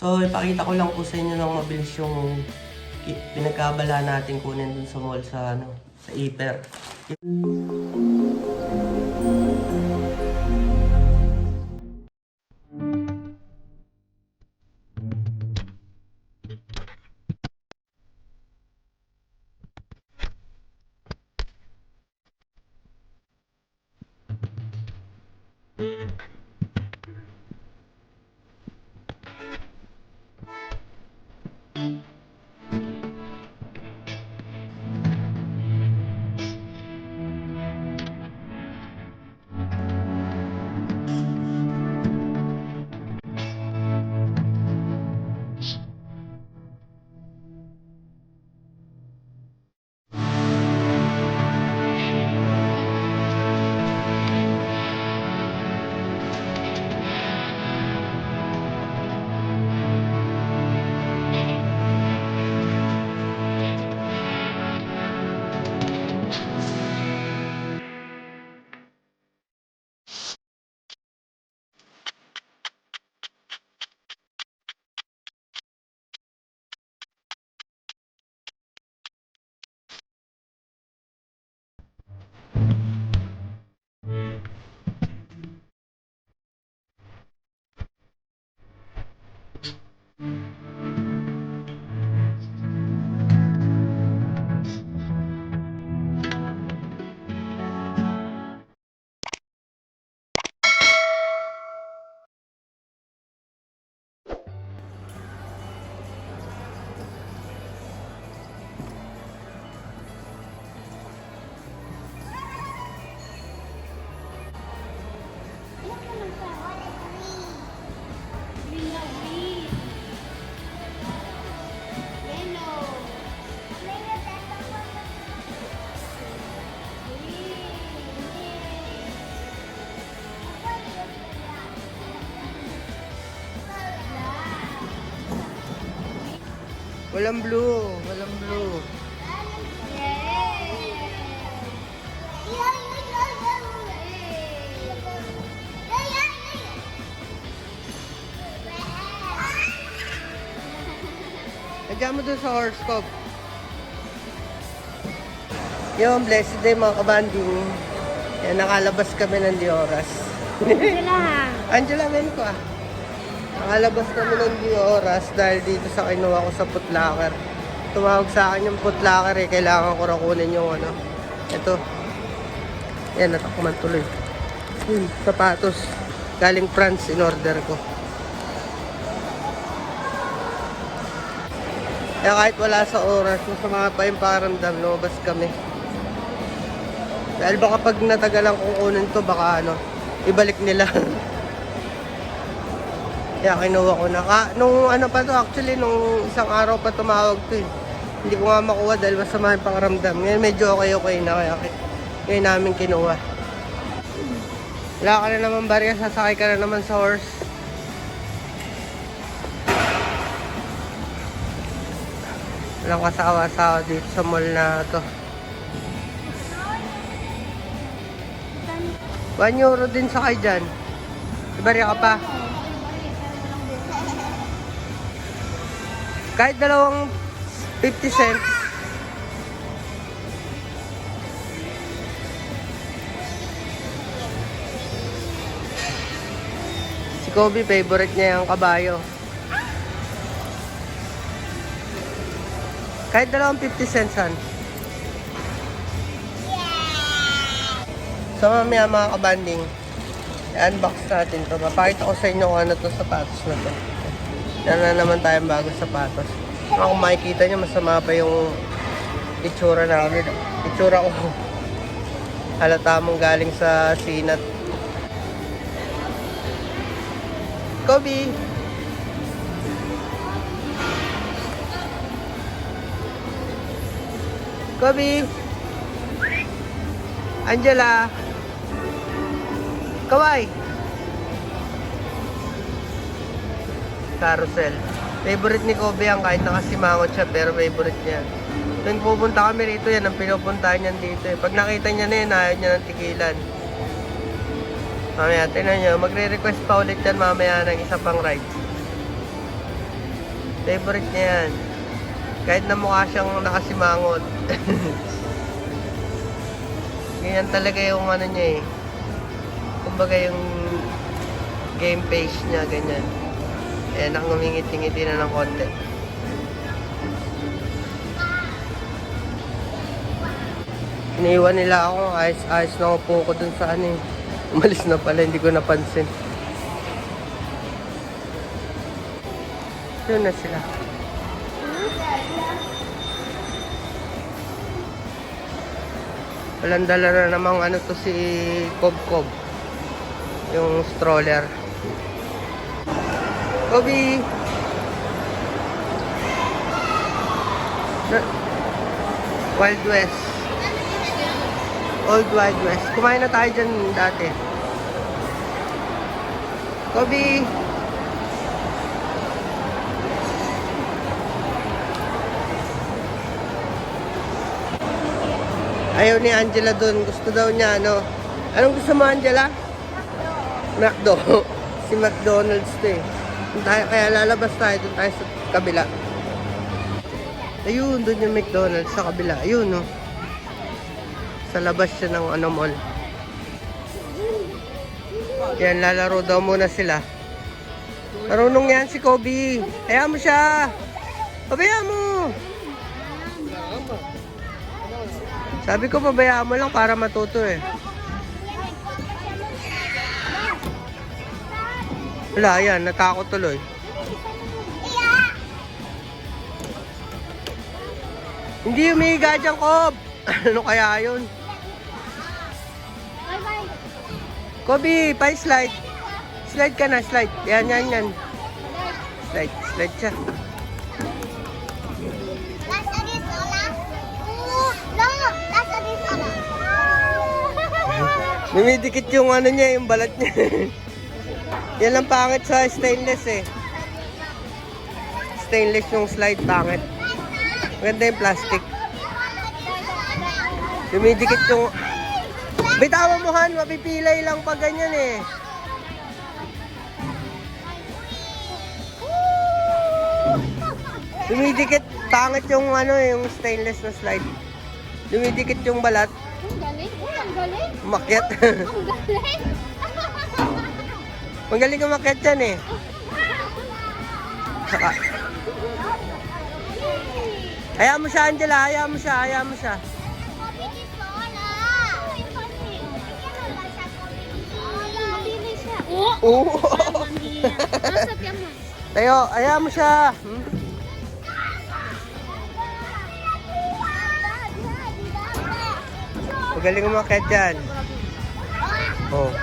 So, ipakita ko lang po sa inyo ng mabilis yung pinagkabala natin kunin dun sa mall sa sa Iper. Walang blue, walang blue. Lagyan mo doon sa horoscope. Yung blessed day mga kabanding. Yan, nakalabas kami ng Dioras. Angela, men ko ah. Nakalabas kami ng Dioras dahil dito sa kinuha ko sa Footlocker. Tumawag sa akin yung Footlocker eh. Kailangan ko rakunin yung ano. Ito. Yan, natakman tuloy. Sapatos. Galing France in order ko. Kaya kahit wala sa oras, masama pa yung pakiramdam, lumabas kami. Dahil baka pag natagalan kong kunin to, baka ibalik nila. Kaya kinuha ko na. Nung ano pa to, actually, nung isang araw pa tumawag to eh. Hindi ko nga makuha dahil masama yung pakiramdam. Ngayon medyo okay na, kaya ngayon namin kinuha. Wala ka na naman barya, sasakay ka na naman sa horse. Walang kasawa-sawa dito sa mall na to. 1 euro din sakay dyan. Ibarya ka pa. Kahit dalawang 50 cents. Si Kobe, favorite niya yung kabayo. Kahit dalawang 50 cents, han. So mamaya mga kabanding, i-unbox natin to. Papakita ko sa inyo kung ano to sapatos na to. Yan na naman tayong bagong sapatos. Kung makikita nyo, masama pa yung itsura namin. Itsura ko. Halata mong galing sa sinat. Kobe! Kobe! Angela! Kawai! Carousel. Favorite ni Kobe yan, kahit nakasimangot siya, pero favorite niya. Tuwing pupunta kami rito, yan ang pinupuntahan niyan dito eh. Pag nakita niya na yun, ayaw niya ng tikilan. Mamaya, tinan nyo, magre-request pa ulit yan mamaya ng isa pang ride. Favorite niya yan. Kahit na mukha siyang nakasimangot. Ganyan talaga yung ano niya eh. Kumbaga yung game face niya, ganyan. Ayan, nakangumingiti-ngiti na ng konti. Iniwan nila ako, ayos na upo ko dun sa ano eh. Umalis na pala, hindi ko napansin. Yun na sila. Walang dala na namang ano to si Kob. Yung stroller. Kobe! Wild West. Old Wild West. Kumain na tayo dyan dati. Kobe! Ayaw ni Angela dun. Gusto daw niya, ano. Anong gusto mo, Angela? McDo. Si McDonald's to eh. Kaya lalabas tayo. Doon tayo sa kabila. Ayun, doon yung McDonald's sa kabila. Ayun, no. Sa labas siya ng ano mall. Yan, lalaro daw muna sila. Marunong yan si Kobe. Hayaan mo siya. Pabayaan mo. Sabi ko pabayaan mo lang para matuto eh. Wala, yan. Natakot tuloy. Hindi umihiga dyan, Kob. Ano kaya yun? Kobe, pa-slide. Slide ka na, slide. Yan. Slide siya. Dumidikit yung ano niya, yung balat niya. Yan lang pangit sa stainless eh. Stainless yung slide, pangit. Maganda yung plastic. Dumidikit yung... Bitawan mo, Han, mapipilay lang pag ganyan eh. Dumidikit, pangit yung ano, yung stainless na slide. Dumidikit yung balat. Ang galing. Ang galing. Umakyat. Ang galing. Magaling umakyat yan eh. Saka. Hayaan mo siya, Angela. Hayaan mo siya. Oo. Tayo, hayaan mo siya. Magaling umakyat yan. Oh.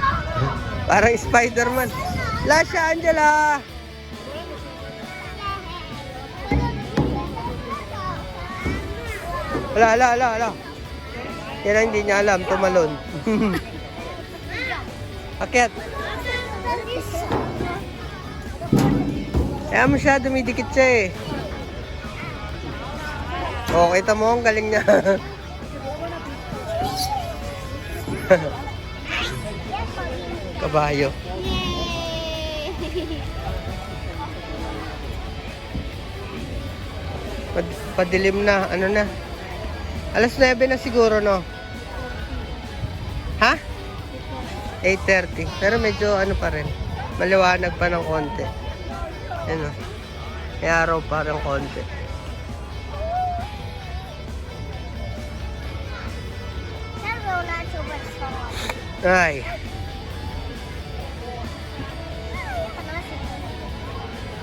Parang Spider-Man. La siya, Angela. Wala. Yan ang hindi niya alam, tumalon. Akyat. Kaya mo siya, dumidikit siya eh. Oh, kita mo, ang galing niya. Kabayo. Padilim na, ano na. Alas 9 na siguro, no? Ha? 8:30. Pero medyo ano pa rin. Maliwanag pa ng konti. Ano? May araw pa ng konti. Ay.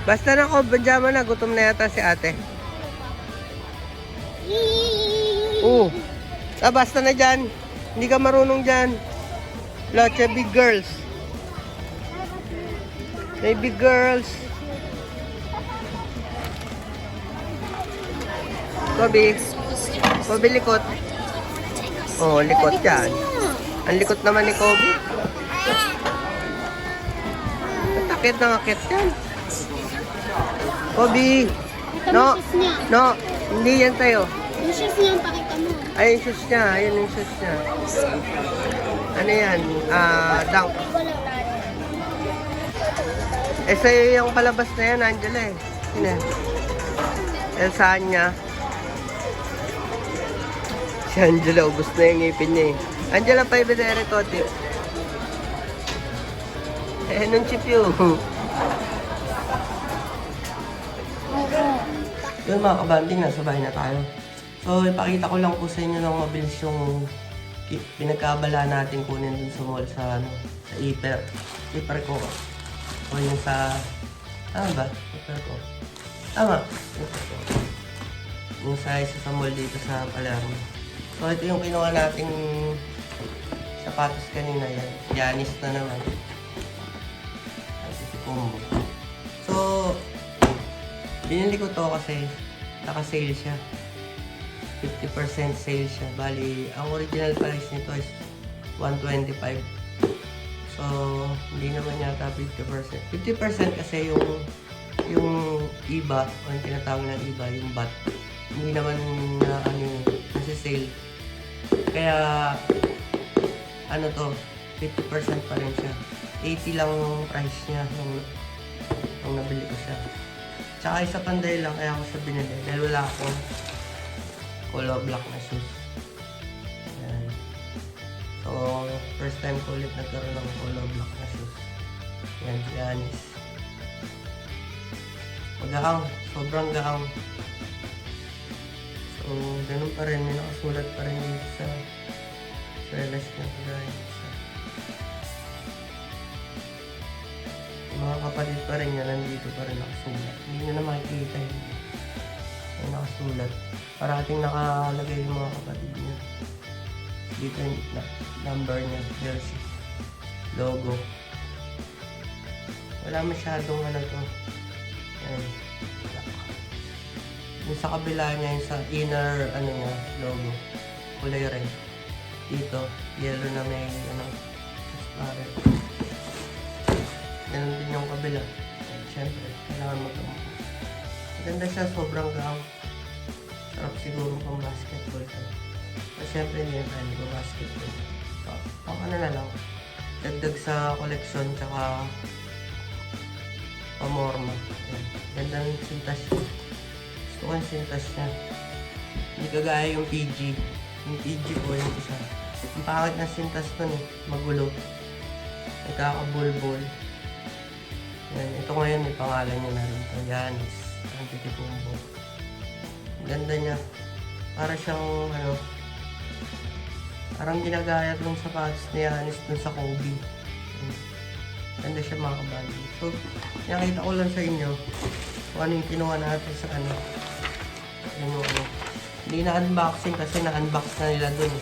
Basta na ko, banjama na. Gutom na yata si ate. Basta na dyan. Hindi ka marunong dyan. Lots of big girls. May big girls. Kobe likot. Oh, likot yan. Ang likot naman ni Kobe. Akit na akit yan. Kobe. No. Hindi yan tayo. Yung shoes niya, pakita mo. Ay, yung shoes niya. Ayun yung shoes niya. Ano yan? Dunk. Sa'yo yung palabas na yan, Angela eh. Sino? Elsanya. Si Angela, ubos na yung ngipin niya eh. Angela, pa ibedere ko, tip. Nung chip yun. Yun mga kabanding, nasa bahay na tayo. So, ipakita ko lang po sa inyo ng mabilis yung pinagkabala natin kunin dun sa mall sa, sa Iper. Iper ko. O yung sa... Tama ba? Iper ko. Tama. Iper ko. Yung sa isa sa mall dito sa Palermo. So, ito yung kinuha nating sapatos kanina yan. Yanis na naman. Combo. So, binili ko to kasi naka-sale siya. 50% sale siya. Bali, ang original price nito is 125. So, hindi naman yata 50%. 50% kasi yung iba, ang tinatawag ng iba, yung bat. Hindi naman na kasi sale. Kaya, ano to, 50% pa rin siya. 80 lang price niya nung nabili ko siya. Tsaka isa panday lang kaya ako siya binili. Dahil wala akong color black na shoes. Ayan. So, first time ko ulit nagkaroon ng color black na shoes. Ayan, Yanis. Magaang. Sobrang gaang. So, ganun pa rin. May nakasulat pa rin dito sa relas niya. Mga kapatid pa rin niya, nandito pa rin nakasulat. Hindi nyo na makikita yun. Yung nakasulat. Parating nakalagay yung mga kapatid niya. Dito yung number niya, jersey, logo. Wala masyadong ano to. Ayan. Yung sa kabila niya, yung sa inner ano niya, logo. Kulay red. Dito, yellow na may ano, transparent. Ganun din yung kabila. Siyempre, kailangan magkamukha. Maganda siya, sobrang gaang. Sarap siguro pang basketball to. Pero siyempre, hindi na tayo nag-basketball. Pang ano na lang. Dagdag sa koleksyon, tsaka pamorma. Ganda ng sintas niya. Gusto ko yung sintas niya. Hindi kagaya yung PG. Yung PG po yung isa. Ang pangit na sintas nun eh. Magulo. Nagkakabulbol. Yan, ito ngayon may pangalan niya na rin ito. Yanis. Antetokounmpo. Ganda niya. Para siyang ano, parang ginagaya dun sa sapatos ni Yanis dun sa Kobe. Ganda siya mga kabali. So, nakita ko lang sa inyo kung ano yung kinuha natin sa ano. Yung ano. Hindi na-unboxing kasi na-unbox na nila dun.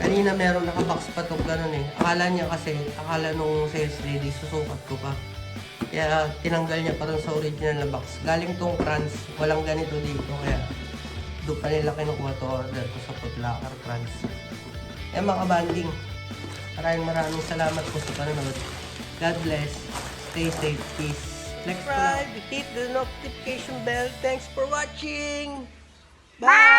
Kanina meron nakabox pa to ganun eh. Akala nung sales lady, susukat ko pa. Kaya tinanggal niya pa rin sa original na box. Galing tong crunch, walang ganito dito. Kaya doon pa nila kinukuha to, order ko sa Footlocker crunch. Eh mga banding, maraming salamat po sa panonood. God bless, stay safe, peace. Subscribe, hit the notification bell. Thanks for watching. Bye!